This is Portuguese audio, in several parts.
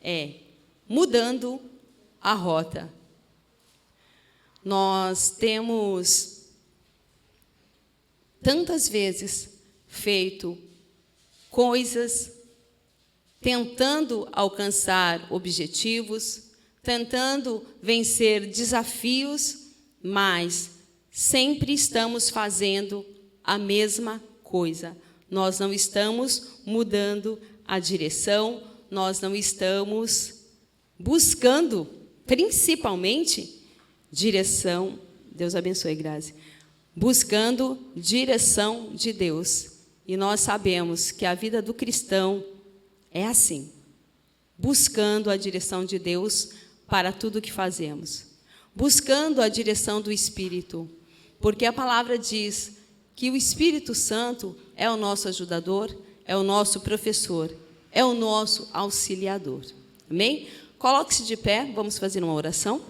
é mudando a rota. Nós temos tantas vezes feito coisas tentando alcançar objetivos, tentando vencer desafios, mas sempre estamos fazendo a mesma coisa. Nós não estamos mudando a direção, nós não estamos buscando, principalmente, direção. Deus abençoe, Grazi. Buscando direção de Deus. E nós sabemos que a vida do cristão é assim, buscando a direção de Deus para tudo que fazemos, buscando a direção do Espírito, porque a palavra diz que o Espírito Santo é o nosso ajudador, é o nosso professor, é o nosso auxiliador. Amém? Coloque-se de pé, vamos fazer uma oração.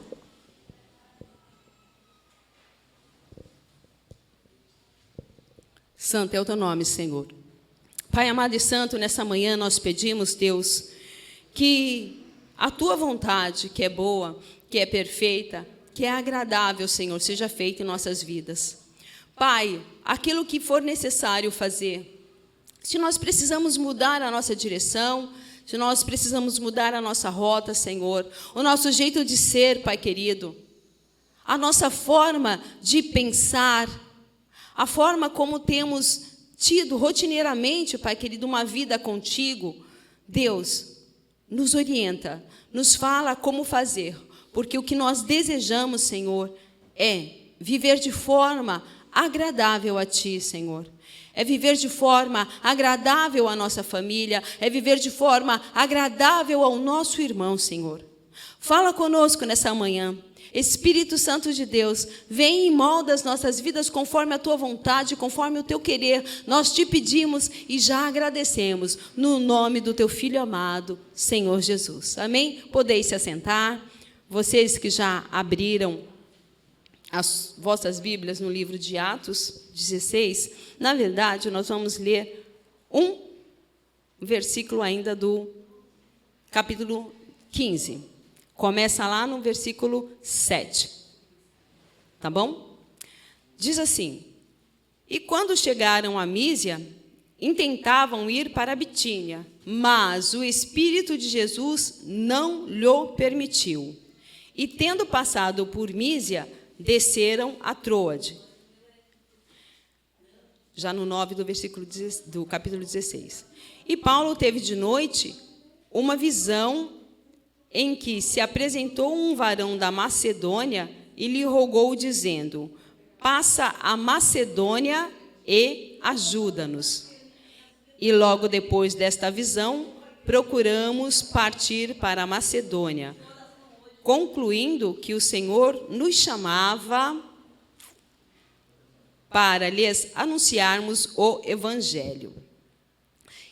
Santo é o teu nome, Senhor. Pai amado e santo, nessa manhã nós pedimos, Deus, que a tua vontade, que é boa, que é perfeita, que é agradável, Senhor, seja feita em nossas vidas. Pai, aquilo que for necessário fazer, se nós precisamos mudar a nossa direção, se nós precisamos mudar a nossa rota, Senhor, o nosso jeito de ser, Pai querido, a nossa forma de pensar, a forma como temos tido rotineiramente, Pai querido, uma vida contigo, Deus, nos orienta, nos fala como fazer, porque o que nós desejamos, Senhor, é viver de forma agradável a Ti, Senhor. É viver de forma agradável à nossa família, é viver de forma agradável ao nosso irmão, Senhor. Fala conosco nessa manhã. Espírito Santo de Deus, vem e molda as nossas vidas conforme a Tua vontade, conforme o Teu querer. Nós Te pedimos e já agradecemos, no nome do Teu Filho amado, Senhor Jesus. Amém? Podeis se assentar. Vocês que já abriram as vossas Bíblias no livro de Atos 16, na verdade, nós vamos ler um versículo ainda do capítulo 15. Começa lá no versículo 7. Tá bom? Diz assim: E quando chegaram a Mísia, intentavam ir para a Bitínia, mas o Espírito de Jesus não lhe permitiu. E tendo passado por Mísia, desceram a Troade. Já no 9 do capítulo 16. E Paulo teve de noite uma visão em que se apresentou um varão da Macedônia e lhe rogou, dizendo: Passa a Macedônia e ajuda-nos. E logo depois desta visão, procuramos partir para a Macedônia, concluindo que o Senhor nos chamava para lhes anunciarmos o Evangelho.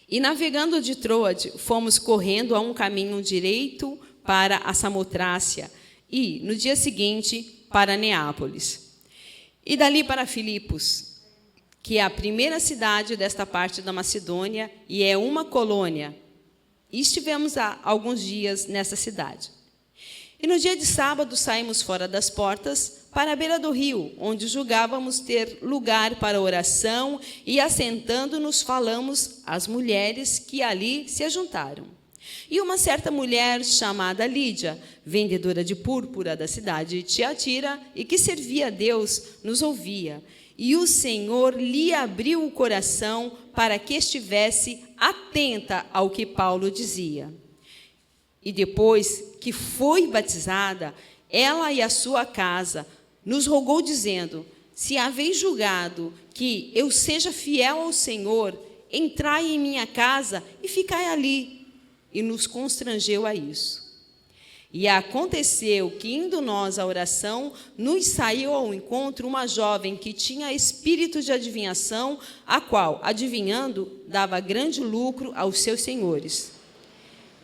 E navegando de Troade, fomos correndo a um caminho direito para a Samotrácia, e, no dia seguinte, para Neápolis. E dali para Filipos, que é a primeira cidade desta parte da Macedônia, e é uma colônia. E estivemos há alguns dias nessa cidade. E no dia de sábado saímos fora das portas para a beira do rio, onde julgávamos ter lugar para oração, e assentando-nos falamos às mulheres que ali se ajuntaram. E uma certa mulher chamada Lídia, vendedora de púrpura da cidade de Tiatira, e que servia a Deus, nos ouvia. E o Senhor lhe abriu o coração para que estivesse atenta ao que Paulo dizia. E depois que foi batizada, ela e a sua casa, nos rogou, dizendo: Se haveis julgado que eu seja fiel ao Senhor, entrai em minha casa e ficai ali. E nos constrangeu a isso. E aconteceu que, indo nós à oração, nos saiu ao encontro uma jovem que tinha espírito de adivinhação, a qual, adivinhando, dava grande lucro aos seus senhores.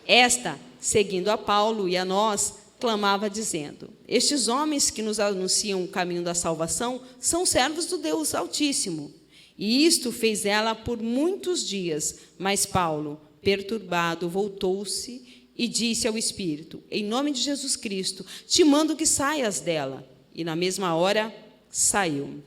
Esta, seguindo a Paulo e a nós, clamava, dizendo: Estes homens que nos anunciam o caminho da salvação são servos do Deus Altíssimo. E isto fez ela por muitos dias. Mas Paulo, perturbado, voltou-se e disse ao espírito: em nome de Jesus Cristo, te mando que saias dela. E na mesma hora saiu.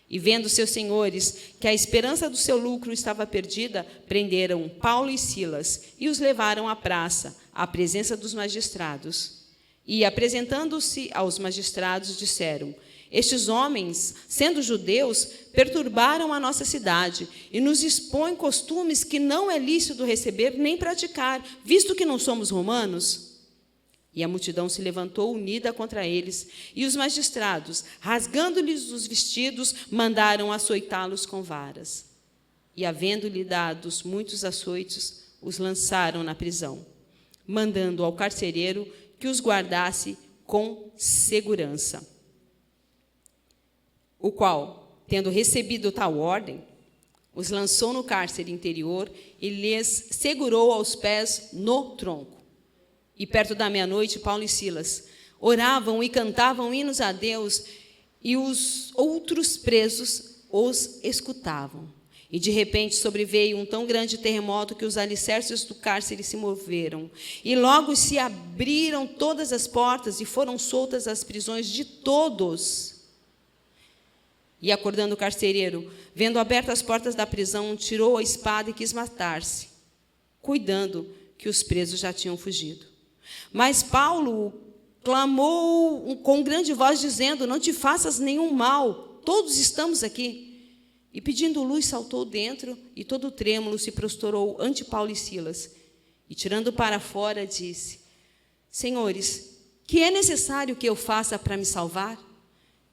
E vendo seus senhores que a esperança do seu lucro estava perdida, prenderam Paulo e Silas e os levaram à praça, à presença dos magistrados. E, apresentando-se aos magistrados, disseram: estes homens, sendo judeus, perturbaram a nossa cidade e nos expõem costumes que não é lícito receber nem praticar, visto que não somos romanos. E a multidão se levantou unida contra eles, e os magistrados, rasgando-lhes os vestidos, mandaram açoitá-los com varas. E, havendo-lhe dados muitos açoites, os lançaram na prisão, mandando ao carcereiro que os guardasse com segurança. O qual, tendo recebido tal ordem, os lançou no cárcere interior e lhes segurou aos pés no tronco. E perto da meia-noite, Paulo e Silas oravam e cantavam hinos a Deus, e os outros presos os escutavam. E de repente sobreveio um tão grande terremoto que os alicerces do cárcere se moveram. E logo se abriram todas as portas e foram soltas as prisões de todos. E acordando o carcereiro, vendo abertas as portas da prisão, tirou a espada e quis matar-se, cuidando que os presos já tinham fugido. Mas Paulo clamou com grande voz, dizendo: não te faças nenhum mal, todos estamos aqui. E pedindo luz, saltou dentro, e todo trêmulo se prostrou ante Paulo e Silas. E tirando para fora, disse: senhores, que é necessário que eu faça para me salvar?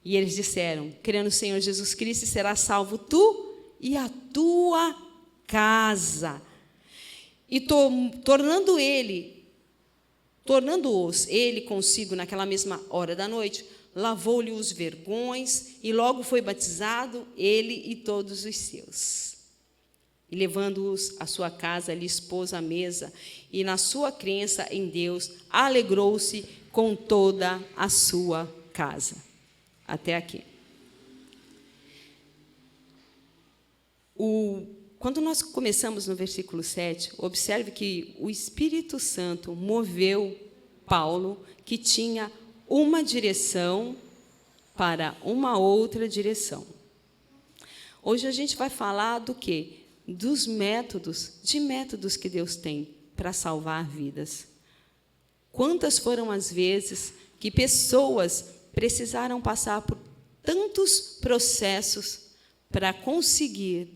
E eles disseram: crê no Senhor Jesus Cristo e serás salvo tu e a tua casa. E tornando-os ele consigo naquela mesma hora da noite, lavou-lhe os vergões e logo foi batizado, ele e todos os seus. E levando-os à sua casa, lhes pôs a mesa, e na sua crença em Deus, alegrou-se com toda a sua casa. Até aqui. Quando nós começamos no versículo 7, observe que o Espírito Santo moveu Paulo, que tinha uma direção, para uma outra direção. Hoje a gente vai falar do quê? Dos métodos que Deus tem para salvar vidas. Quantas foram as vezes que pessoas precisaram passar por tantos processos para conseguir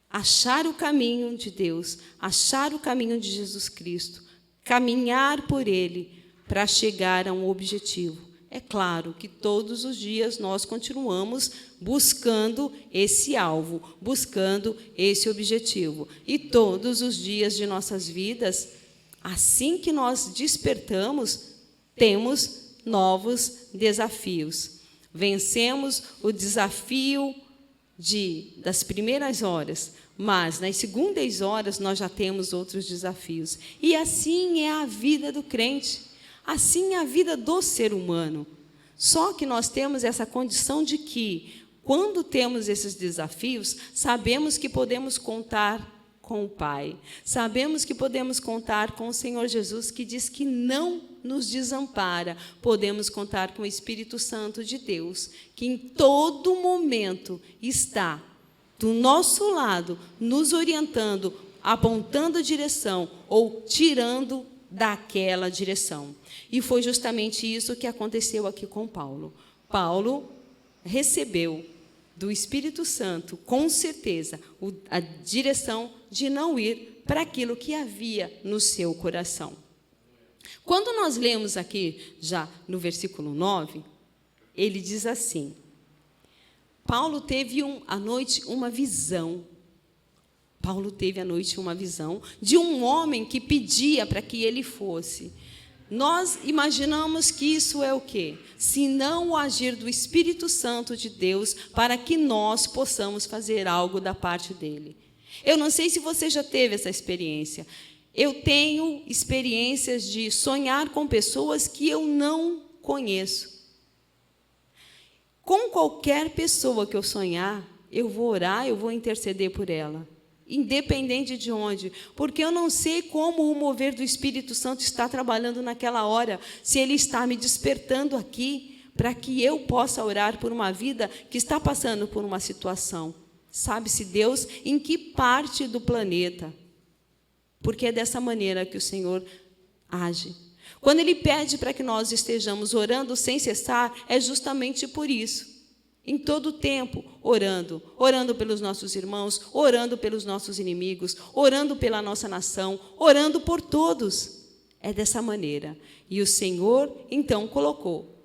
achar o caminho de Deus, achar o caminho de Jesus Cristo, caminhar por Ele para chegar a um objetivo. É claro que todos os dias nós continuamos buscando esse alvo, buscando esse objetivo. E todos os dias de nossas vidas, assim que nós despertamos, temos novos desafios. Vencemos o desafio das primeiras horas, mas nas segundas horas nós já temos outros desafios. E assim é a vida do crente, assim é a vida do ser humano. Só que nós temos essa condição de que, quando temos esses desafios, sabemos que podemos contar com o Pai. Sabemos que podemos contar com o Senhor Jesus, que diz que não nos desampara. Podemos contar com o Espírito Santo de Deus, que em todo momento está do nosso lado, nos orientando, apontando a direção ou tirando daquela direção. E foi justamente isso que aconteceu aqui com Paulo. Paulo recebeu do Espírito Santo, com certeza, a direção de não ir para aquilo que havia no seu coração. Quando nós lemos aqui, já no versículo 9, ele diz assim: Paulo teve à noite uma visão. Paulo teve à noite uma visão de um homem que pedia para que ele fosse. Nós imaginamos que isso é o quê? Se não o agir do Espírito Santo de Deus para que nós possamos fazer algo da parte dele. Eu não sei se você já teve essa experiência. Eu tenho experiências de sonhar com pessoas que eu não conheço. Com qualquer pessoa que eu sonhar, eu vou orar, eu vou interceder por ela. independente de onde, porque eu não sei como o mover do Espírito Santo está trabalhando naquela hora, se Ele está me despertando aqui, para que eu possa orar por uma vida que está passando por uma situação. Sabe-se Deus em que parte do planeta, porque é dessa maneira que o Senhor age. Quando Ele pede para que nós estejamos orando sem cessar, é justamente por isso. Em todo o tempo, orando pelos nossos irmãos, orando pelos nossos inimigos, orando pela nossa nação, orando por todos. É dessa maneira. E o Senhor, então, colocou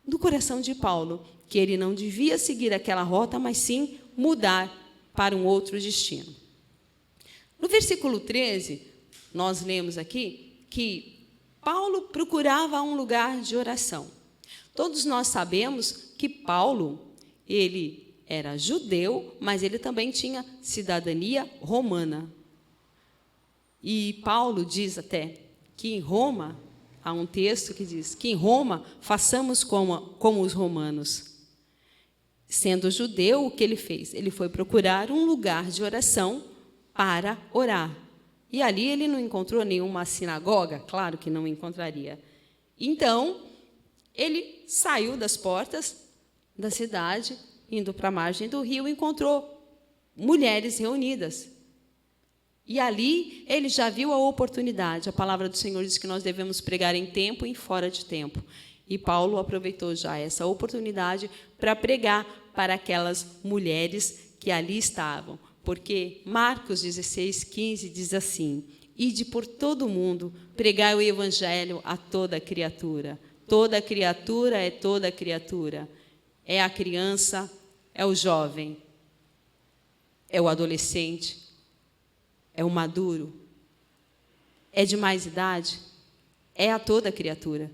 no coração de Paulo que ele não devia seguir aquela rota, mas sim mudar para um outro destino. No versículo 13, nós lemos aqui que Paulo procurava um lugar de oração. Todos nós sabemos que Paulo, ele era judeu, mas ele também tinha cidadania romana. E Paulo diz até que em Roma, há um texto que diz que em Roma façamos como os romanos. Sendo judeu, o que ele fez? Ele foi procurar um lugar de oração para orar. E ali ele não encontrou nenhuma sinagoga, claro que não encontraria. Então, ele saiu das portas da cidade, indo para a margem do rio, encontrou mulheres reunidas. E ali ele já viu a oportunidade. A palavra do Senhor diz que nós devemos pregar em tempo e fora de tempo. E Paulo aproveitou já essa oportunidade para pregar para aquelas mulheres que ali estavam. Porque Marcos 16:15 diz assim: ide por todo o mundo, pregai o evangelho a toda criatura. Toda criatura é toda criatura. É a criança, é o jovem, é o adolescente, é o maduro, é de mais idade, é a toda criatura.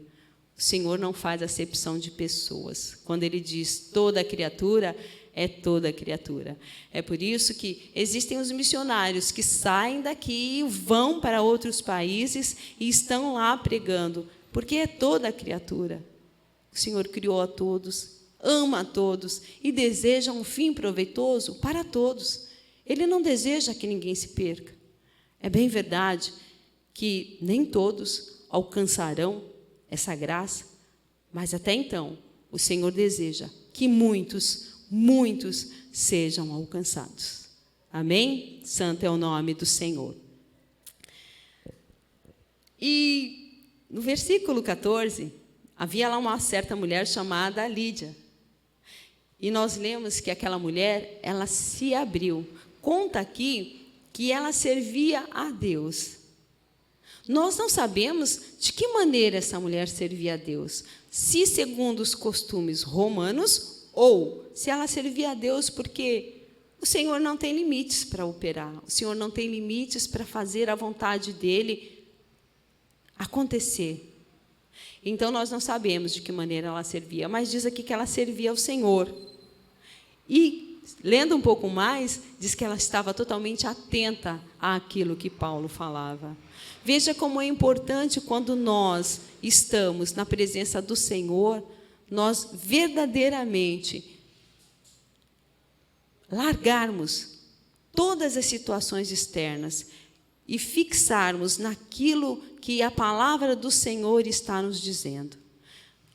O Senhor não faz acepção de pessoas. Quando Ele diz toda criatura, é toda criatura. É por isso que existem os missionários que saem daqui e vão para outros países e estão lá pregando, porque é toda criatura. O Senhor criou a todos, ama a todos e deseja um fim proveitoso para todos. Ele não deseja que ninguém se perca. É bem verdade que nem todos alcançarão essa graça, mas até então o Senhor deseja que muitos sejam alcançados. Amém? Santo é o nome do Senhor. E no versículo 14, havia lá uma certa mulher chamada Lídia. E nós lemos que aquela mulher, ela se abriu. Conta aqui que ela servia a Deus. Nós não sabemos de que maneira essa mulher servia a Deus. Se segundo os costumes romanos, ou se ela servia a Deus porque o Senhor não tem limites para operar. O Senhor não tem limites para fazer a vontade dEle acontecer. Então, nós não sabemos de que maneira ela servia, mas diz aqui que ela servia ao Senhor. E, lendo um pouco mais, diz que ela estava totalmente atenta àquilo que Paulo falava. Veja como é importante quando nós estamos na presença do Senhor, nós verdadeiramente largarmos todas as situações externas e fixarmos naquilo que a palavra do Senhor está nos dizendo.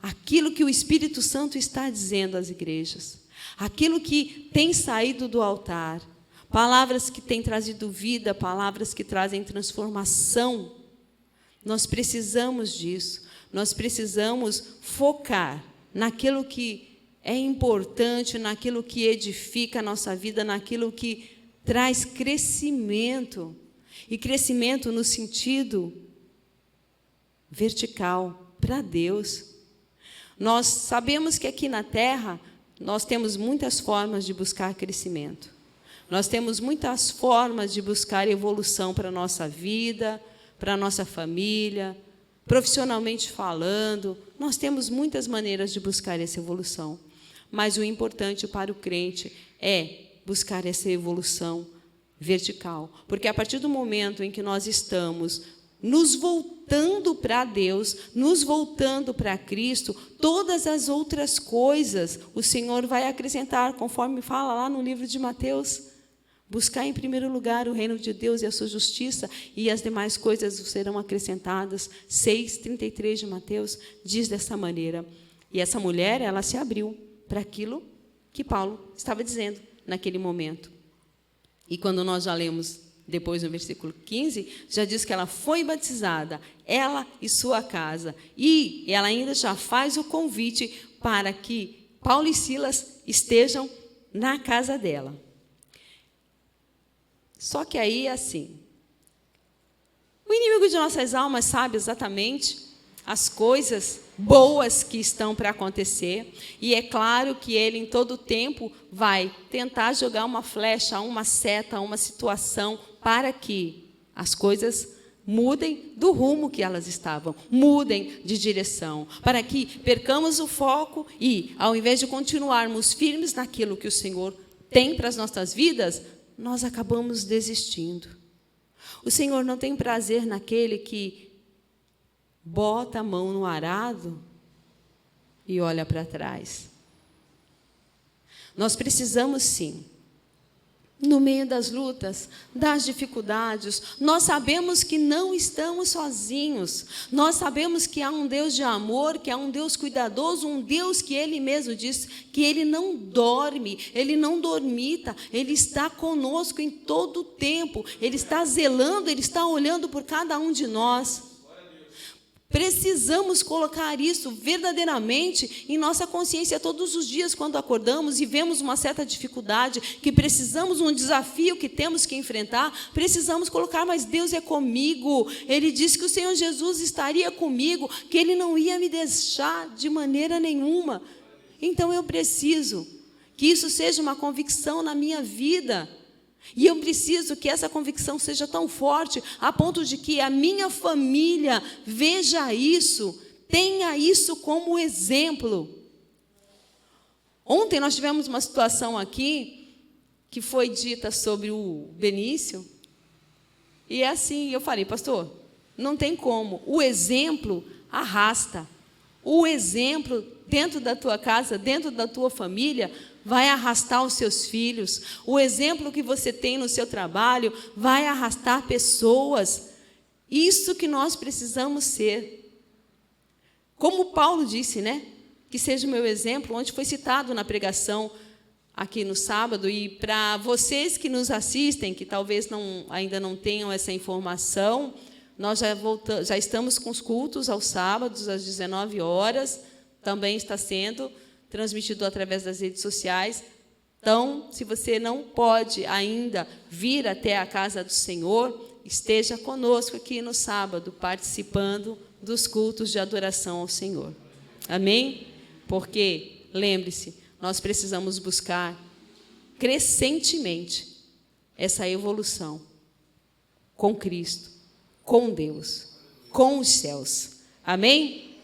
Aquilo que o Espírito Santo está dizendo às igrejas. Aquilo que tem saído do altar. Palavras que têm trazido vida, palavras que trazem transformação. Nós precisamos disso. Nós precisamos focar naquilo que é importante, naquilo que edifica a nossa vida, naquilo que traz crescimento. E crescimento no sentido vertical, para Deus. Nós sabemos que aqui na Terra, nós temos muitas formas de buscar crescimento. Nós temos muitas formas de buscar evolução para a nossa vida, para a nossa família, profissionalmente falando. Nós temos muitas maneiras de buscar essa evolução. Mas o importante para o crente é buscar essa evolução vertical. Porque a partir do momento em que nós estamos nos voltando para Deus, nos voltando para Cristo, todas as outras coisas o Senhor vai acrescentar, conforme fala lá no livro de Mateus. Buscar em primeiro lugar o reino de Deus e a sua justiça, e as demais coisas serão acrescentadas. 6:33 de Mateus diz dessa maneira. E essa mulher, ela se abriu para aquilo que Paulo estava dizendo naquele momento. E quando nós já lemos depois no versículo 15, já diz que ela foi batizada, ela e sua casa. E ela ainda já faz o convite para que Paulo e Silas estejam na casa dela. Só que aí, assim, o inimigo de nossas almas sabe exatamente as coisas boas que estão para acontecer, e é claro que ele, em todo tempo, vai tentar jogar uma flecha, uma seta, uma situação, para que as coisas mudem do rumo que elas estavam, mudem de direção, para que percamos o foco e, ao invés de continuarmos firmes naquilo que o Senhor tem para as nossas vidas, nós acabamos desistindo. O Senhor não tem prazer naquele que bota a mão no arado e olha para trás. Nós precisamos, sim, no meio das lutas, das dificuldades, nós sabemos que não estamos sozinhos. Nós sabemos que há um Deus de amor, que há um Deus cuidadoso, um Deus que Ele mesmo diz que Ele não dorme, Ele não dormita, Ele está conosco em todo o tempo, Ele está zelando, Ele está olhando por cada um de nós. Precisamos colocar isso verdadeiramente em nossa consciência todos os dias quando acordamos e vemos uma certa dificuldade, que precisamos, um desafio que temos que enfrentar, precisamos colocar, mas Deus é comigo. Ele disse que o Senhor Jesus estaria comigo, que Ele não ia me deixar de maneira nenhuma. Então eu preciso que isso seja uma convicção na minha vida. E eu preciso que essa convicção seja tão forte a ponto de que a minha família veja isso, tenha isso como exemplo. Ontem nós tivemos uma situação aqui que foi dita sobre o Benício. E é assim, eu falei, pastor, não tem como. O exemplo arrasta. O exemplo dentro da tua casa, dentro da tua família, vai arrastar os seus filhos. O exemplo que você tem no seu trabalho vai arrastar pessoas. Isso que nós precisamos ser. Como Paulo disse, né? Que seja o meu exemplo, onde foi citado na pregação aqui no sábado. E para vocês que nos assistem, que talvez ainda não tenham essa informação, nós já estamos com os cultos aos sábados, às 19 horas. Também está sendo transmitido através das redes sociais. Então, se você não pode ainda vir até a casa do Senhor, esteja conosco aqui no sábado, participando dos cultos de adoração ao Senhor. Amém? Porque, lembre-se, nós precisamos buscar crescentemente essa evolução com Cristo, com Deus, com os céus. Amém?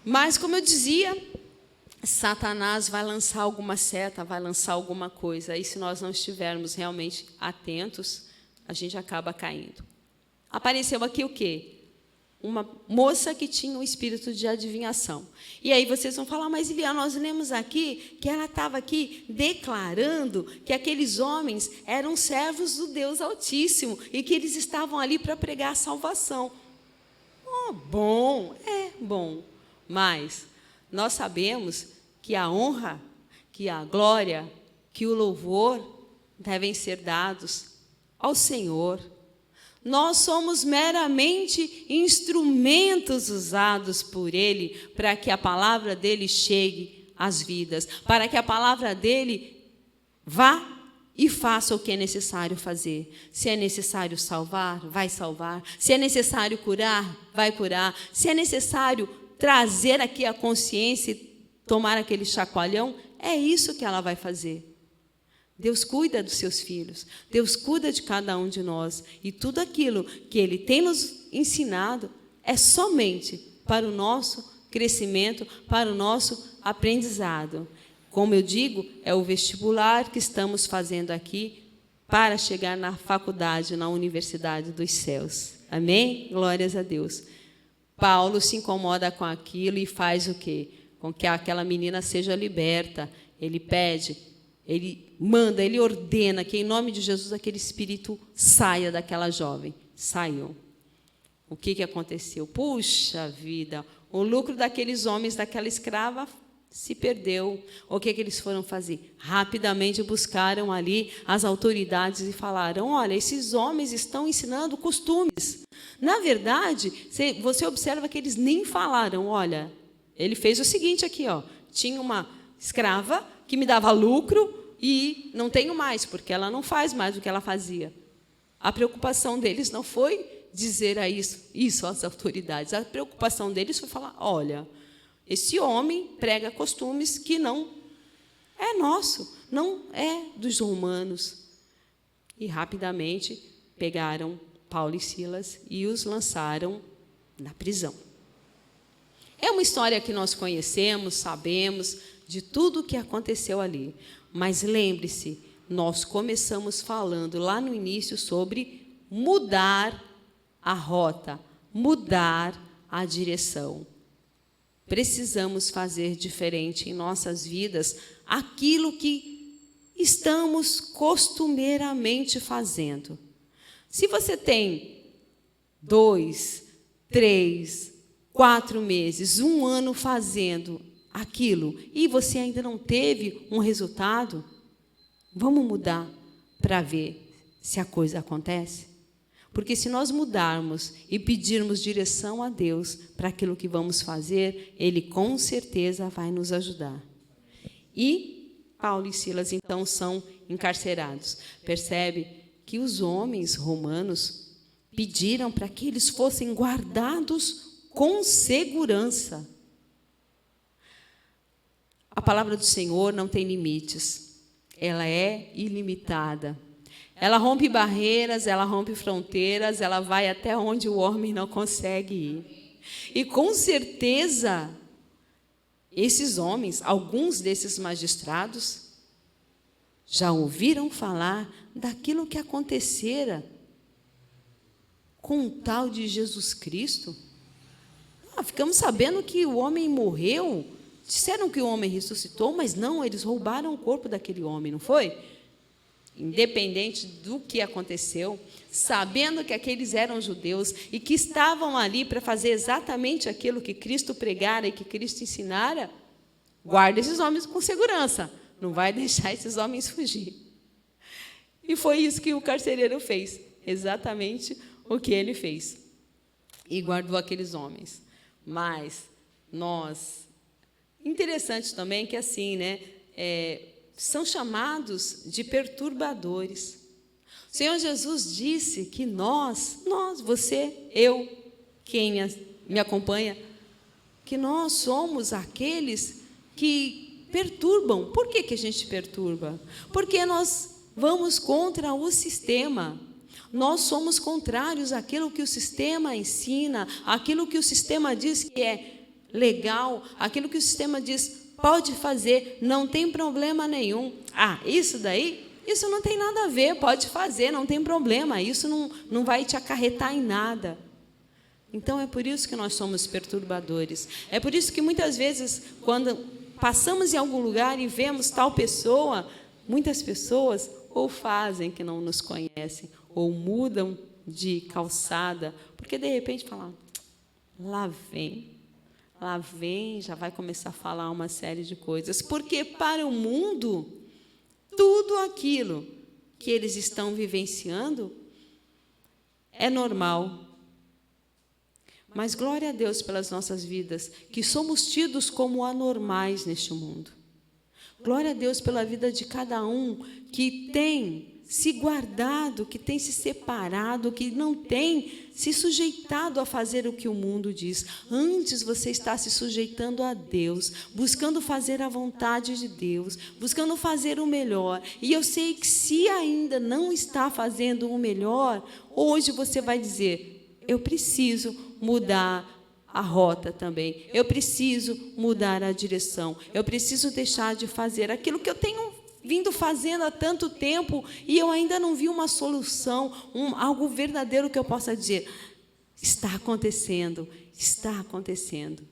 Mas, como eu dizia, Satanás vai lançar alguma seta, vai lançar alguma coisa. E se nós não estivermos realmente atentos, a gente acaba caindo. Apareceu aqui o quê? Uma moça que tinha um espírito de adivinhação. E aí vocês vão falar, mas Eliana, nós lemos aqui que ela estava aqui declarando que aqueles homens eram servos do Deus Altíssimo e que eles estavam ali para pregar a salvação. Oh, bom, bom. Mas nós sabemos que a honra, que a glória, que o louvor devem ser dados ao Senhor. Nós somos meramente instrumentos usados por Ele para que a palavra dEle chegue às vidas, para que a palavra dEle vá e faça o que é necessário fazer. Se é necessário salvar, vai salvar. Se é necessário curar, vai curar. Se é necessário trazer aqui a consciência e tomar aquele chacoalhão, é isso que ela vai fazer. Deus cuida dos seus filhos, Deus cuida de cada um de nós, e tudo aquilo que Ele tem nos ensinado é somente para o nosso crescimento, para o nosso aprendizado. Como eu digo, é o vestibular que estamos fazendo aqui para chegar na faculdade, na universidade dos céus. Amém? Glórias a Deus. Paulo se incomoda com aquilo e faz o quê? Com que aquela menina seja liberta. Ele pede Ele manda, ele ordena que, em nome de Jesus, aquele espírito saia daquela jovem. Saiu. O que aconteceu? Puxa vida, o lucro daqueles homens, daquela escrava, se perdeu. O que eles foram fazer? Rapidamente buscaram ali as autoridades e falaram: olha, esses homens estão ensinando costumes. Na verdade, você observa que eles nem falaram: olha, ele fez o seguinte aqui, ó, tinha uma escrava que me dava lucro e não tenho mais, porque ela não faz mais o que ela fazia. A preocupação deles não foi dizer isso às autoridades. A preocupação deles foi falar: olha, esse homem prega costumes que não é nosso, não é dos romanos. E rapidamente pegaram Paulo e Silas e os lançaram na prisão. É uma história que nós conhecemos, sabemos de tudo o que aconteceu ali. Mas lembre-se, nós começamos falando lá no início sobre mudar a rota, mudar a direção. Precisamos fazer diferente em nossas vidas aquilo que estamos costumeiramente fazendo. Se você tem 2, 3, 4 meses, 1 ano fazendo aquilo e você ainda não teve um resultado, vamos mudar para ver se a coisa acontece? Porque se nós mudarmos e pedirmos direção a Deus para aquilo que vamos fazer, Ele com certeza vai nos ajudar. E Paulo e Silas, então, são encarcerados. Percebe que os homens romanos pediram para que eles fossem guardados com segurança. A palavra do Senhor não tem limites. Ela é ilimitada. Ela rompe barreiras, ela rompe fronteiras, ela vai até onde o homem não consegue ir. E, com certeza, esses homens, alguns desses magistrados, já ouviram falar daquilo que acontecera com o tal de Jesus Cristo. Ficamos sabendo que o homem morreu, disseram que o homem ressuscitou, mas não, eles roubaram o corpo daquele homem, não foi? Independente do que aconteceu, sabendo que aqueles eram judeus e que estavam ali para fazer exatamente aquilo que Cristo pregara e que Cristo ensinara, guarda esses homens com segurança, não vai deixar esses homens fugir. E foi isso que o carcereiro fez, exatamente o que ele fez, e guardou aqueles homens. Mas interessante também que assim, né, são chamados de perturbadores. O Senhor Jesus disse que nós, você, eu, quem me acompanha, que nós somos aqueles que perturbam. Por que a gente perturba? Porque nós vamos contra o sistema. Nós somos contrários àquilo que o sistema ensina, àquilo que o sistema diz que é legal, aquilo que o sistema diz pode fazer, não tem problema nenhum. Isso daí, isso não tem nada a ver, pode fazer, não tem problema, isso não vai te acarretar em nada. Então, é por isso que nós somos perturbadores. É por isso que, muitas vezes, quando passamos em algum lugar e vemos tal pessoa, muitas pessoas ou fazem que não nos conhecem, ou mudam de calçada, porque, de repente, falam: lá vem, já vai começar a falar uma série de coisas. Porque para o mundo, tudo aquilo que eles estão vivenciando é normal. Mas glória a Deus pelas nossas vidas, que somos tidos como anormais neste mundo. Glória a Deus pela vida de cada um que tem se guardado, que tem se separado, que não tem se sujeitado a fazer o que o mundo diz. Antes você está se sujeitando a Deus, buscando fazer a vontade de Deus, buscando fazer o melhor. E eu sei que se ainda não está fazendo o melhor, hoje você vai dizer: eu preciso mudar a rota também, eu preciso mudar a direção, eu preciso deixar de fazer aquilo que eu tenho vindo fazendo há tanto tempo e eu ainda não vi uma solução, algo verdadeiro que eu possa dizer: está acontecendo, está acontecendo.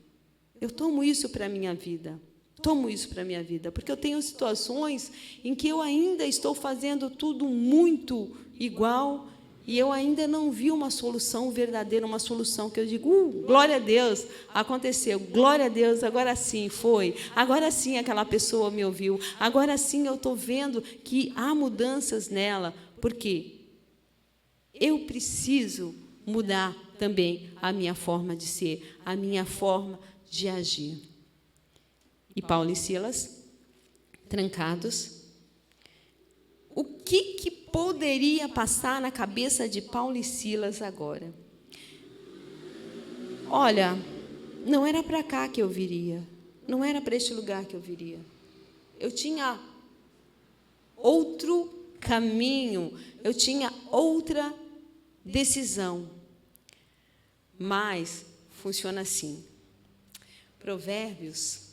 Eu tomo isso para a minha vida, tomo isso para a minha vida, porque eu tenho situações em que eu ainda estou fazendo tudo muito igual e eu ainda não vi uma solução verdadeira, uma solução que eu digo, glória a Deus, aconteceu, glória a Deus, agora sim foi, agora sim aquela pessoa me ouviu, agora sim eu estou vendo que há mudanças nela, porque eu preciso mudar também a minha forma de ser, a minha forma de agir. E Paulo e Silas, trancados, o que poderia passar na cabeça de Paulo e Silas agora? Olha, não era para cá que eu viria, não era para este lugar que eu viria. Eu tinha outro caminho, eu tinha outra decisão. Mas funciona assim. Provérbios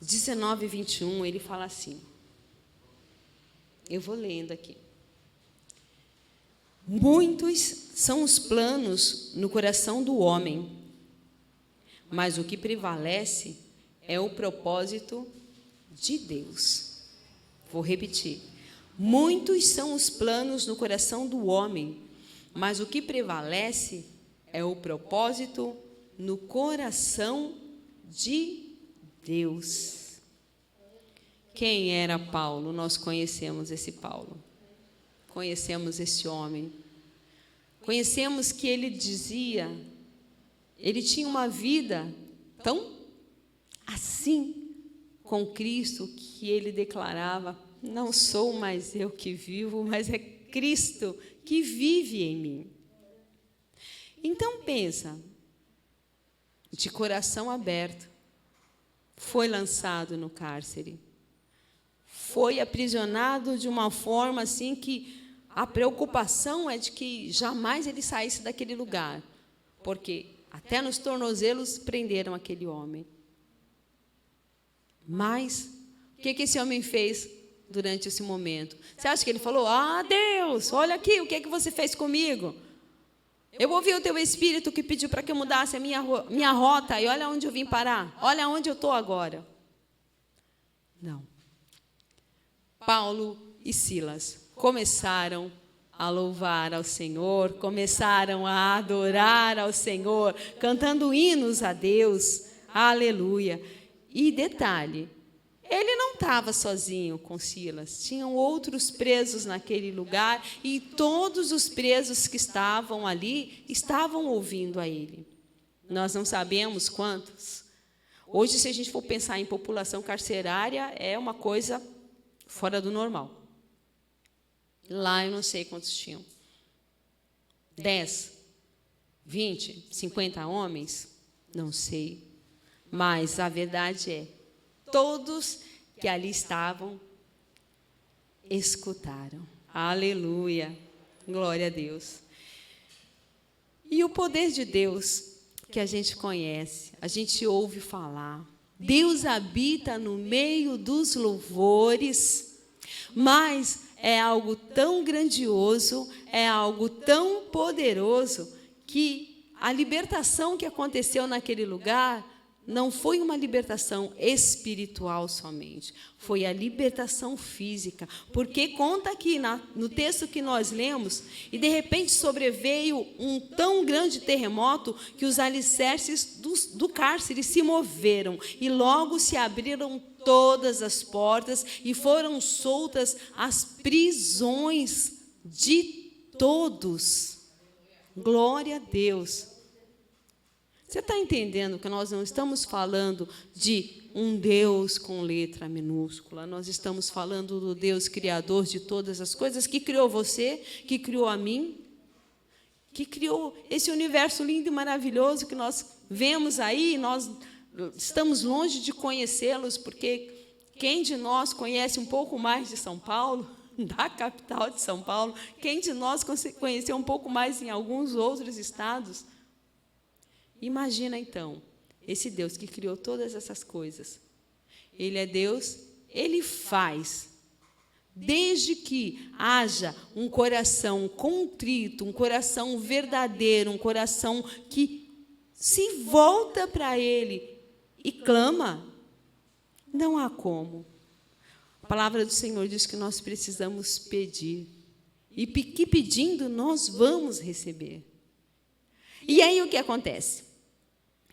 19, 21, ele fala assim. Eu vou lendo aqui. Muitos são os planos no coração do homem, mas o que prevalece é o propósito de Deus. Vou repetir. Muitos são os planos no coração do homem, mas o que prevalece é o propósito no coração de Deus. Quem era Paulo? Nós conhecemos esse Paulo. Conhecemos esse homem. Conhecemos que ele dizia, ele tinha uma vida tão assim com Cristo que ele declarava, não sou mais eu que vivo, mas é Cristo que vive em mim. Então pensa, de coração aberto, foi lançado no cárcere, foi aprisionado de uma forma assim que a preocupação é de que jamais ele saísse daquele lugar, porque até nos tornozelos prenderam aquele homem. Mas o que esse homem fez durante esse momento? Você acha que ele falou, Deus, olha aqui, o que você fez comigo? Eu ouvi o teu Espírito que pediu para que eu mudasse a minha rota, e olha onde eu vim parar, olha onde eu estou agora. Não. Paulo e Silas começaram a louvar ao Senhor, começaram a adorar ao Senhor, cantando hinos a Deus, aleluia. E detalhe, ele não estava sozinho com Silas, tinham outros presos naquele lugar e todos os presos que estavam ali estavam ouvindo a ele. Nós não sabemos quantos. Hoje, se a gente for pensar em população carcerária, é uma coisa fora do normal. Lá eu não sei quantos tinham. 10, 20, 50 homens? Não sei. Mas a verdade é, todos que ali estavam escutaram. Aleluia. Glória a Deus. E o poder de Deus que a gente conhece, a gente ouve falar. Deus habita no meio dos louvores, mas é algo tão grandioso, é algo tão poderoso, que a libertação que aconteceu naquele lugar não foi uma libertação espiritual somente, foi a libertação física, porque conta aqui no texto que nós lemos, e de repente sobreveio um tão grande terremoto que os alicerces do cárcere se moveram, e logo se abriram todas as portas, e foram soltas as prisões de todos. Glória a Deus. Você está entendendo que nós não estamos falando de um Deus com letra minúscula, nós estamos falando do Deus criador de todas as coisas, que criou você, que criou a mim, que criou esse universo lindo e maravilhoso que nós vemos aí, nós estamos longe de conhecê-los, porque quem de nós conhece um pouco mais de São Paulo, da capital de São Paulo, quem de nós conheceu um pouco mais em alguns outros estados? Imagina, então, esse Deus que criou todas essas coisas. Ele é Deus, Ele faz. Desde que haja um coração contrito, um coração verdadeiro, um coração que se volta para ele e clama, não há como. A palavra do Senhor diz que nós precisamos pedir. E que pedindo nós vamos receber. E aí o que acontece?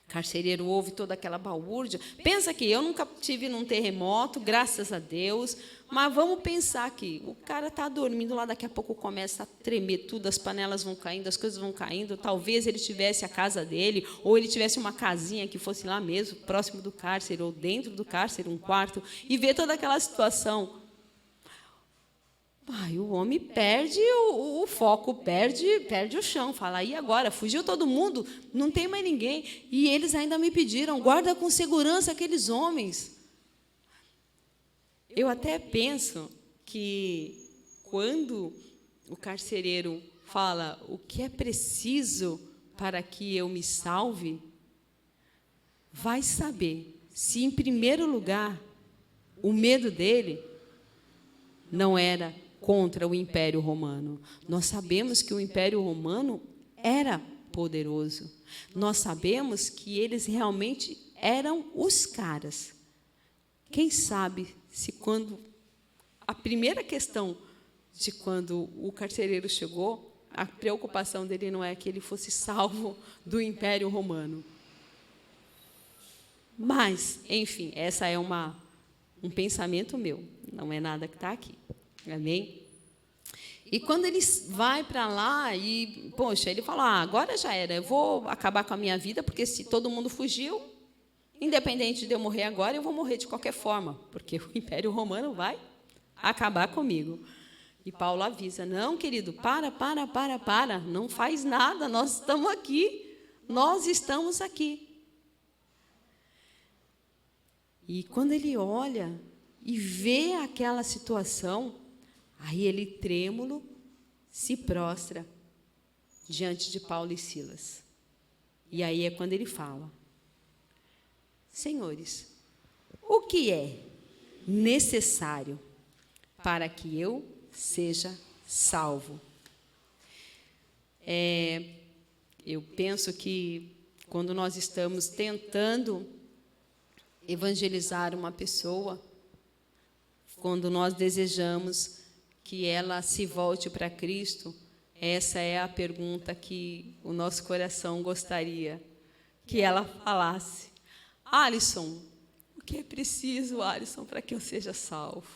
O carcereiro ouve toda aquela balbúrdia. Pensa que eu nunca tive num terremoto, graças a Deus. Mas vamos pensar que o cara está dormindo lá, daqui a pouco começa a tremer tudo, as panelas vão caindo, as coisas vão caindo. Talvez ele tivesse a casa dele, ou ele tivesse uma casinha que fosse lá mesmo, próximo do cárcere, ou dentro do cárcere, um quarto, e vê toda aquela situação. O homem perde o foco, perde o chão. Fala, e agora? Fugiu todo mundo, não tem mais ninguém. E eles ainda me pediram, guarda com segurança aqueles homens. Eu até penso que, quando o carcereiro fala o que é preciso para que eu me salve, vai saber se, em primeiro lugar, o medo dele não era contra o Império Romano. Nós sabemos que o Império Romano era poderoso. Nós sabemos que eles realmente eram os caras. Quem sabe se, quando a primeira questão de quando o carcereiro chegou, a preocupação dele não é que ele fosse salvo do Império Romano. Mas, enfim, essa é um pensamento meu, não é nada que está aqui. Amém? E quando ele vai para lá, e, poxa, ele fala, agora já era, eu vou acabar com a minha vida, porque se todo mundo fugiu, independente de eu morrer agora, eu vou morrer de qualquer forma, porque o Império Romano vai acabar comigo. E Paulo avisa, não, querido, para, não faz nada, nós estamos aqui. E quando ele olha e vê aquela situação, aí ele, trêmulo, se prostra diante de Paulo e Silas. E aí é quando ele fala, senhores, o que é necessário para que eu seja salvo? Eu penso que, quando nós estamos tentando evangelizar uma pessoa, quando nós desejamos que ela se volte para Cristo, essa é a pergunta que o nosso coração gostaria que ela falasse. Alisson, o que é preciso, Alisson, para que eu seja salvo?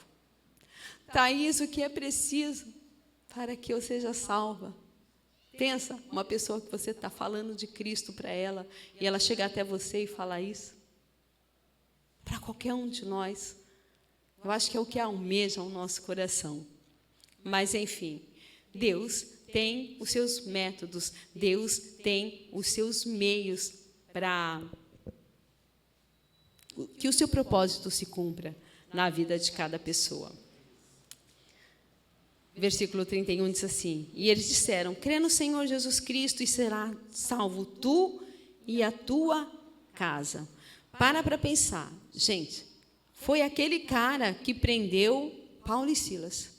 Thaís, o que é preciso para que eu seja salva? Pensa, uma pessoa que você está falando de Cristo para ela, e ela chega até você e fala isso. Para qualquer um de nós, eu acho que é o que almeja o nosso coração. Mas, enfim, Deus tem os seus métodos, Deus tem os seus meios para que o seu propósito se cumpra na vida de cada pessoa. Versículo 31 diz assim, e eles disseram, crê no Senhor Jesus Cristo e será salvo tu e a tua casa. Para pensar, gente, foi aquele cara que prendeu Paulo e Silas.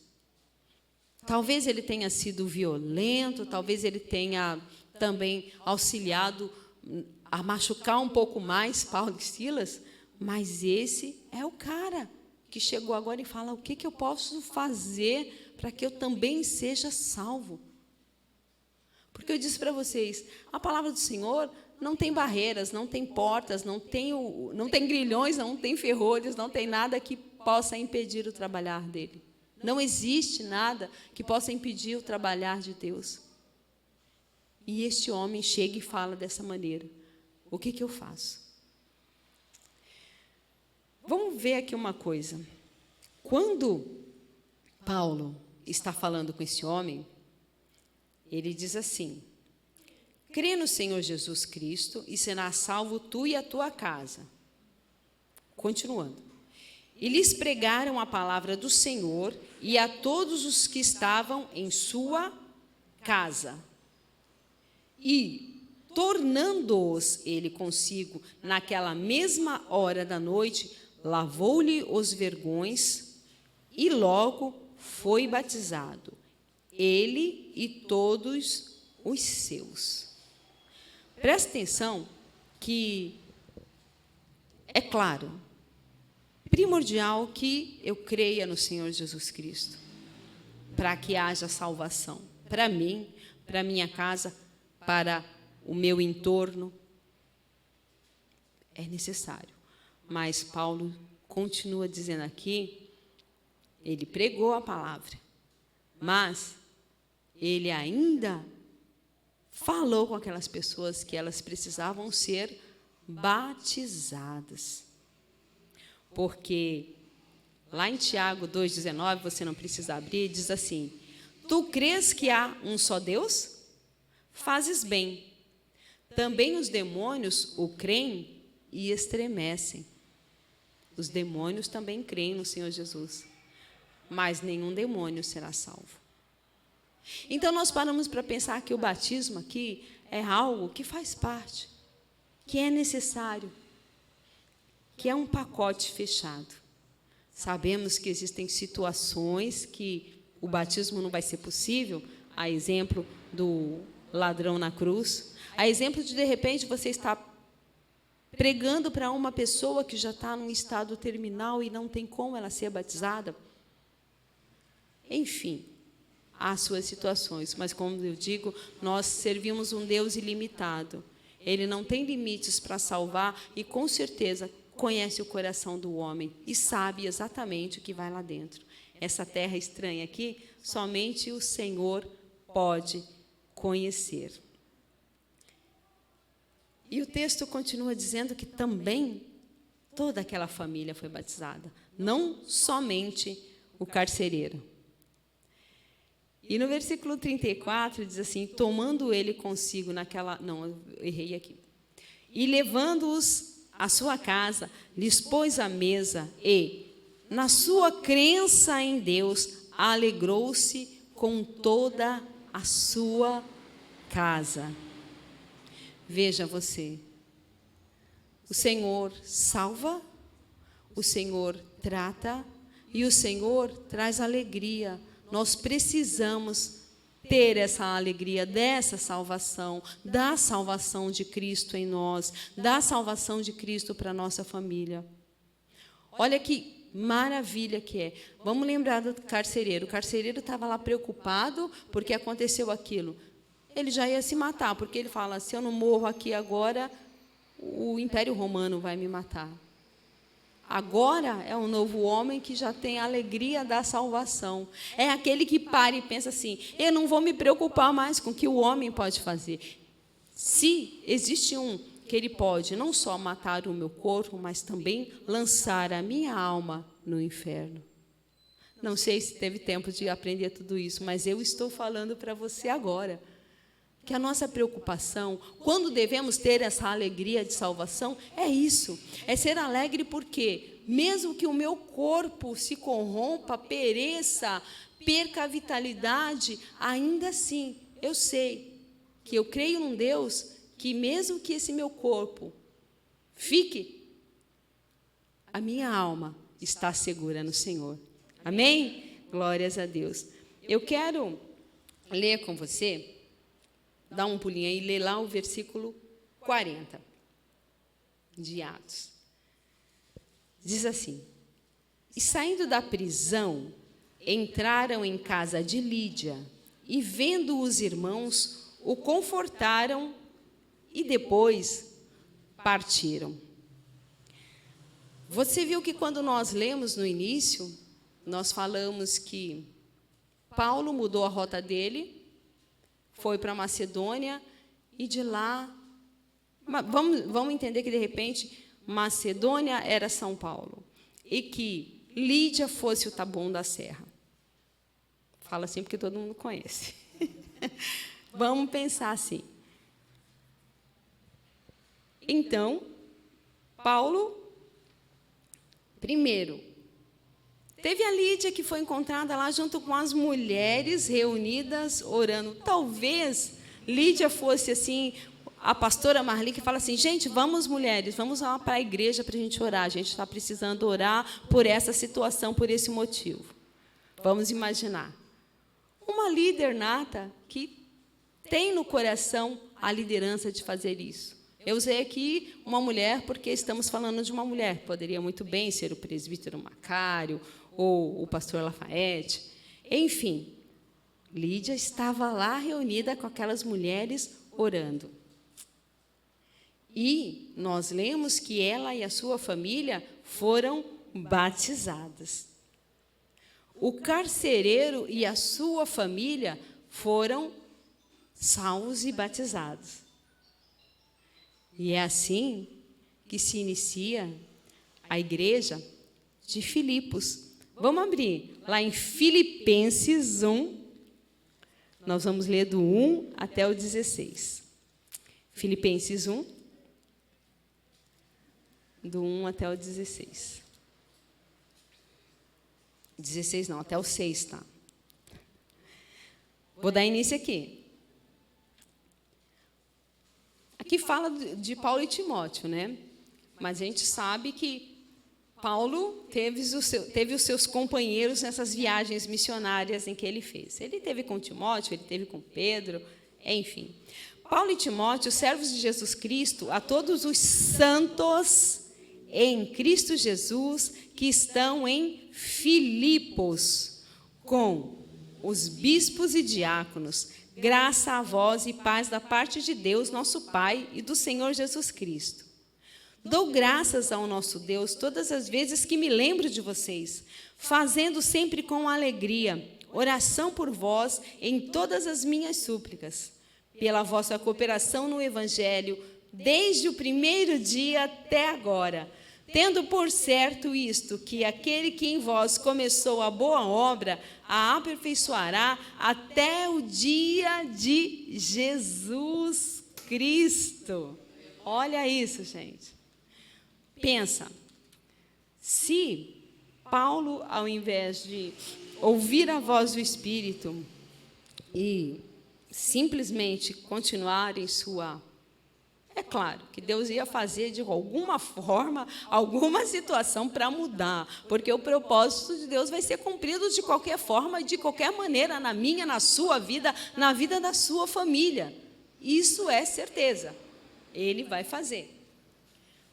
Talvez ele tenha sido violento, talvez ele tenha também auxiliado a machucar um pouco mais Paulo e Silas, mas esse é o cara que chegou agora e fala, o que eu posso fazer para que eu também seja salvo? Porque eu disse para vocês, a palavra do Senhor não tem barreiras, não tem portas, não tem grilhões, não tem ferrolhos, não tem nada que possa impedir o trabalhar dele. Não existe nada que possa impedir o trabalhar de Deus. E este homem chega e fala dessa maneira. O que eu faço? Vamos ver aqui uma coisa. Quando Paulo está falando com esse homem, ele diz assim, crê no Senhor Jesus Cristo e será salvo tu e a tua casa. Continuando. E lhes pregaram a palavra do Senhor e a todos os que estavam em sua casa. E, tornando-os ele consigo naquela mesma hora da noite, lavou-lhe os vergões e logo foi batizado, ele e todos os seus. Presta atenção que, é claro, primordial que eu creia no Senhor Jesus Cristo, para que haja salvação, para mim, para minha casa, para o meu entorno. É necessário. Mas Paulo continua dizendo aqui, ele pregou a palavra, mas ele ainda falou com aquelas pessoas que elas precisavam ser batizadas. Porque lá em Tiago 2,19, você não precisa abrir, diz assim: tu crês que há um só Deus? Fazes bem. Também os demônios o creem e estremecem. Os demônios também creem no Senhor Jesus, mas nenhum demônio será salvo. Então, nós paramos para pensar que o batismo aqui é algo que faz parte, que é necessário, que é um pacote fechado. Sabemos que existem situações que o batismo não vai ser possível, a exemplo do ladrão na cruz, a exemplo de repente, você está pregando para uma pessoa que já está num estado terminal e não tem como ela ser batizada. Enfim, há suas situações, mas, como eu digo, nós servimos um Deus ilimitado. Ele não tem limites para salvar e, com certeza, conhece o coração do homem e sabe exatamente o que vai lá dentro. Essa terra estranha aqui, somente o Senhor pode conhecer. E o texto continua dizendo que também toda aquela família foi batizada, não somente o carcereiro. E no versículo 34 diz assim: tomando ele consigo naquela... Não, eu errei aqui. E levando-os à sua casa, lhes pôs a mesa e, na sua crença em Deus, alegrou-se com toda a sua casa. Veja você, o Senhor salva, o Senhor trata e o Senhor traz alegria. Nós precisamos ter essa alegria dessa salvação, da salvação de Cristo em nós, da salvação de Cristo para a nossa família. Olha que maravilha que é. Vamos lembrar do carcereiro. O carcereiro estava lá preocupado porque aconteceu aquilo. Ele já ia se matar, porque ele fala: se eu não morro aqui agora, o Império Romano vai me matar. Agora é um novo homem que já tem a alegria da salvação. É aquele que para e pensa assim: eu não vou me preocupar mais com o que o homem pode fazer. Se existe um que ele pode não só matar o meu corpo, mas também lançar a minha alma no inferno. Não sei se teve tempo de aprender tudo isso, mas eu estou falando para você agora. Que a nossa preocupação, quando devemos ter essa alegria de salvação, é isso. É ser alegre porque, mesmo que o meu corpo se corrompa, pereça, perca a vitalidade, ainda assim, eu sei que eu creio num Deus que, mesmo que esse meu corpo fique, a minha alma está segura no Senhor. Amém? Glórias a Deus. Eu quero ler com você... Dá um pulinho aí e lê lá o versículo 40 de Atos. Diz assim: e saindo da prisão, entraram em casa de Lídia, e vendo os irmãos, o confortaram e depois partiram. Você viu que quando nós lemos no início, nós falamos que Paulo mudou a rota dele, foi para Macedônia, e de lá... Vamos entender que, de repente, Macedônia era São Paulo, e que Lídia fosse o Taboão da Serra. Fala assim porque todo mundo conhece. Vamos pensar assim. Então, Paulo, primeiro, teve a Lídia, que foi encontrada lá junto com as mulheres reunidas orando. Talvez Lídia fosse assim, a pastora Marli, que fala assim: gente, vamos, mulheres, vamos lá para a igreja para a gente orar. A gente está precisando orar por essa situação, por esse motivo. Vamos imaginar. Uma líder nata que tem no coração a liderança de fazer isso. Eu usei aqui uma mulher porque estamos falando de uma mulher. Poderia muito bem ser o presbítero Macário ou o pastor Lafayette. Enfim, Lídia estava lá reunida com aquelas mulheres orando. E nós lemos que ela e a sua família foram batizadas. O carcereiro e a sua família foram salvos e batizados. E é assim que se inicia a igreja de Filipos. Vamos abrir lá em Filipenses 1. Nós vamos ler do 1 até o 16. Filipenses 1, do 1 até o 16. 16 não, até o 6, tá? Vou dar início aqui. Aqui fala de Paulo e Timóteo, né? Mas a gente sabe que Paulo teve os seus companheiros nessas viagens missionárias em que ele fez. Ele teve com Timóteo, ele teve com Pedro, enfim. Paulo e Timóteo, servos de Jesus Cristo, a todos os santos em Cristo Jesus que estão em Filipos, com os bispos e diáconos, graça a vós e paz da parte de Deus, nosso Pai, e do Senhor Jesus Cristo. Dou graças ao nosso Deus todas as vezes que me lembro de vocês, fazendo sempre com alegria oração por vós em todas as minhas súplicas, pela vossa cooperação no Evangelho, desde o primeiro dia até agora, tendo por certo isto, que aquele que em vós começou a boa obra, a aperfeiçoará até o dia de Jesus Cristo. Olha isso, gente. Pensa, se Paulo, ao invés de ouvir a voz do Espírito e simplesmente continuar em sua... É claro que Deus ia fazer, de alguma forma, alguma situação para mudar, porque o propósito de Deus vai ser cumprido de qualquer forma e de qualquer maneira, na minha, na sua vida, na vida da sua família. Isso é certeza. Ele vai fazer.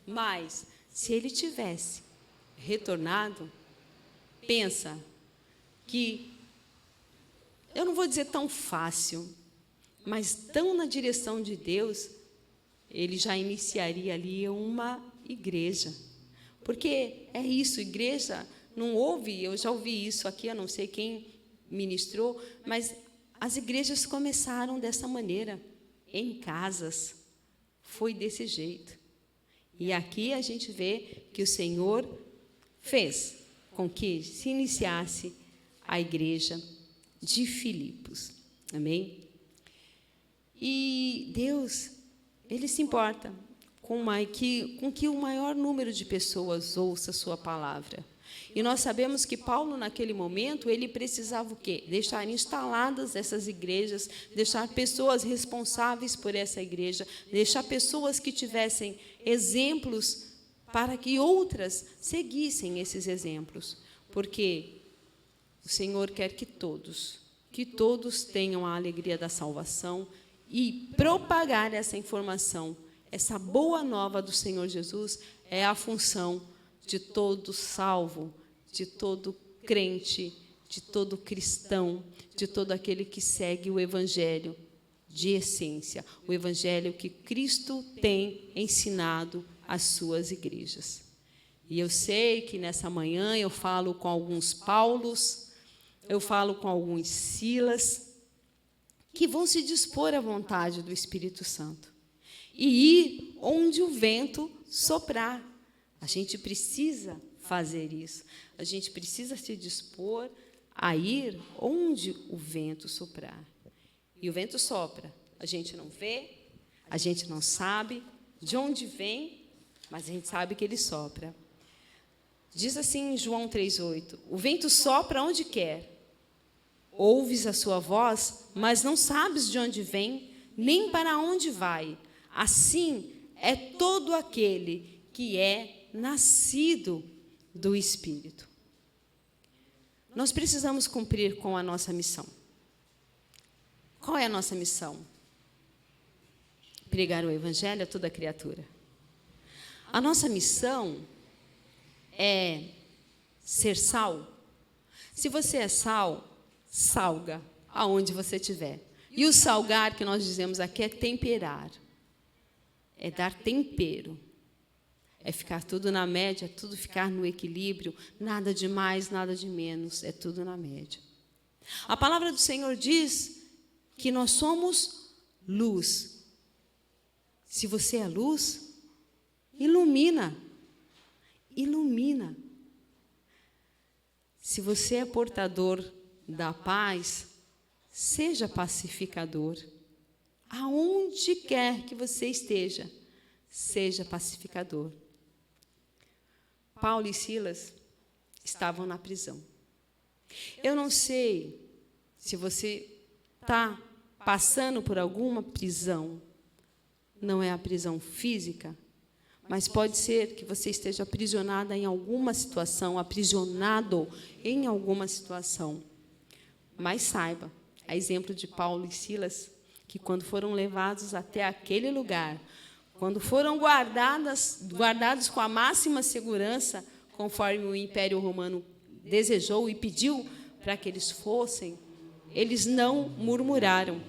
Mas, se ele tivesse retornado, pensa que, eu não vou dizer tão fácil, mas tão na direção de Deus, ele já iniciaria ali uma igreja. Porque é isso, igreja, não houve, eu já ouvi isso aqui, eu não sei quem ministrou, mas as igrejas começaram dessa maneira, em casas. Foi desse jeito. E aqui a gente vê que o Senhor fez com que se iniciasse a igreja de Filipos. Amém? E Deus, Ele se importa com que o maior número de pessoas ouça a sua palavra. E nós sabemos que Paulo, naquele momento, ele precisava o quê? Deixar instaladas essas igrejas, deixar pessoas responsáveis por essa igreja, deixar pessoas que tivessem exemplos para que outras seguissem esses exemplos. Porque o Senhor quer que todos tenham a alegria da salvação e propagar essa informação, essa boa nova do Senhor Jesus é a função de todo salvo, de todo crente, de todo cristão, de todo aquele que segue o Evangelho de essência, o Evangelho que Cristo tem ensinado às suas igrejas. E eu sei que nessa manhã eu falo com alguns Paulos, eu falo com alguns Silas, que vão se dispor à vontade do Espírito Santo e ir onde o vento soprar. A gente precisa fazer isso. A gente precisa se dispor a ir onde o vento soprar. E o vento sopra. A gente não vê, a gente não sabe de onde vem, mas a gente sabe que ele sopra. Diz assim em João 3,8: o vento sopra onde quer. Ouves a sua voz, mas não sabes de onde vem, nem para onde vai. Assim é todo aquele que é nascido do Espírito. Nós precisamos cumprir com a nossa missão. Qual é a nossa missão? pregar o evangelho a toda criatura. A nossa missão é ser sal. Se você é sal, salga aonde você estiver. E o salgar, que nós dizemos aqui, é temperar. É dar tempero. É ficar tudo na média, tudo ficar no equilíbrio, nada de mais, nada de menos, é tudo na média. A palavra do Senhor diz que nós somos luz. Se você é luz, ilumina. Ilumina. Se você é portador da paz, seja pacificador. Aonde quer que você esteja, seja pacificador. Paulo e Silas estavam na prisão. Eu não sei se você está passando por alguma prisão. Não é a prisão física, mas pode ser que você esteja aprisionada em alguma situação, aprisionado em alguma situação. Mas saiba, a exemplo de Paulo e Silas, que quando foram levados até aquele lugar, quando foram guardados com a máxima segurança, conforme o Império Romano desejou e pediu para que eles fossem, eles não murmuraram.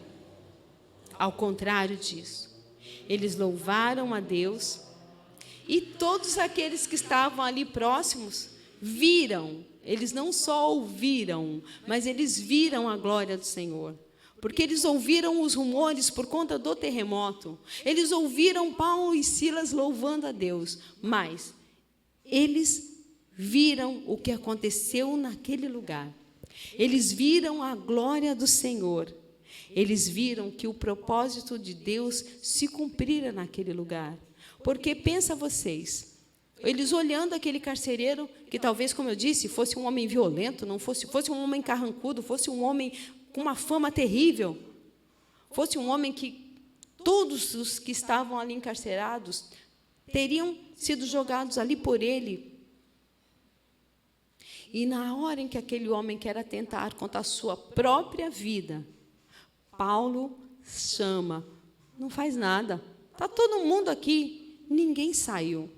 Ao contrário disso, eles louvaram a Deus e todos aqueles que estavam ali próximos viram. Eles não só ouviram, mas eles viram a glória do Senhor. Porque eles ouviram os rumores por conta do terremoto. Eles ouviram Paulo e Silas louvando a Deus. Mas eles viram o que aconteceu naquele lugar. Eles viram a glória do Senhor. Eles viram que o propósito de Deus se cumprira naquele lugar. Porque, pensa vocês, eles olhando aquele carcereiro, que talvez, como eu disse, fosse um homem violento, não fosse um homem carrancudo, fosse um homem com uma fama terrível, fosse um homem que todos os que estavam ali encarcerados teriam sido jogados ali por ele. E na hora em que aquele homem quer atentar contra a sua própria vida, Paulo chama, não faz nada, está todo mundo aqui, ninguém saiu.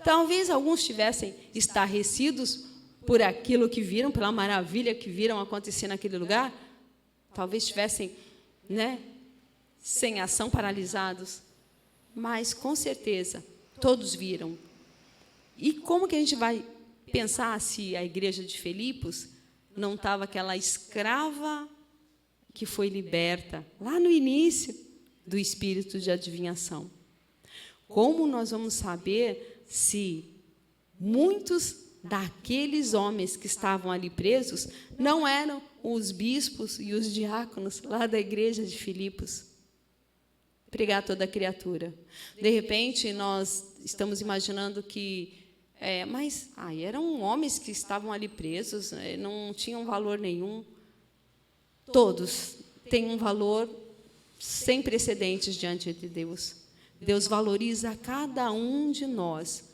Talvez alguns tivessem estarrecidos por aquilo que viram, pela maravilha que viram acontecer naquele lugar, talvez estivessem, sem ação, paralisados, mas com certeza todos viram. E como que a gente vai pensar se a igreja de Filipos não estava aquela escrava que foi liberta lá no início do espírito de adivinhação? Como nós vamos saber se muitos daqueles homens que estavam ali presos não eram os bispos e os diáconos lá da igreja de Filipos? Pregar toda criatura. De repente, nós estamos imaginando que eram homens que estavam ali presos, não tinham valor nenhum. Todos têm um valor sem precedentes diante de Deus. Deus valoriza cada um de nós,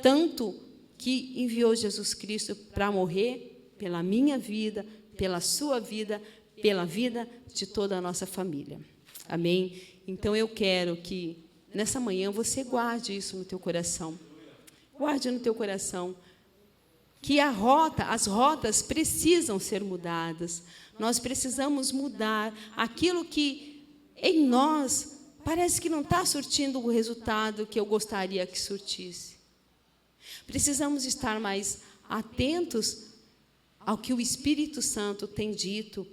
tanto que enviou Jesus Cristo para morrer pela minha vida, pela sua vida, pela vida de toda a nossa família. Amém? Então, eu quero que, nessa manhã, você guarde isso no teu coração. Guarde no teu coração que as rotas precisam ser mudadas. Nós precisamos mudar aquilo que, em nós, parece que não está surtindo o resultado que eu gostaria que surtisse. Precisamos estar mais atentos ao que o Espírito Santo tem dito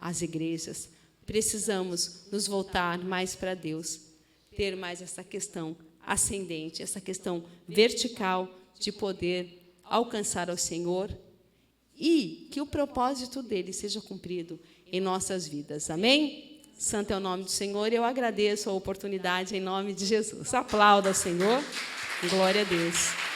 às igrejas. Precisamos nos voltar mais para Deus, ter mais essa questão ascendente, essa questão vertical de poder alcançar ao Senhor e que o propósito dele seja cumprido em nossas vidas. Amém? Santo é o nome do Senhor e eu agradeço a oportunidade em nome de Jesus. Aplauda ao Senhor. Glória a Deus.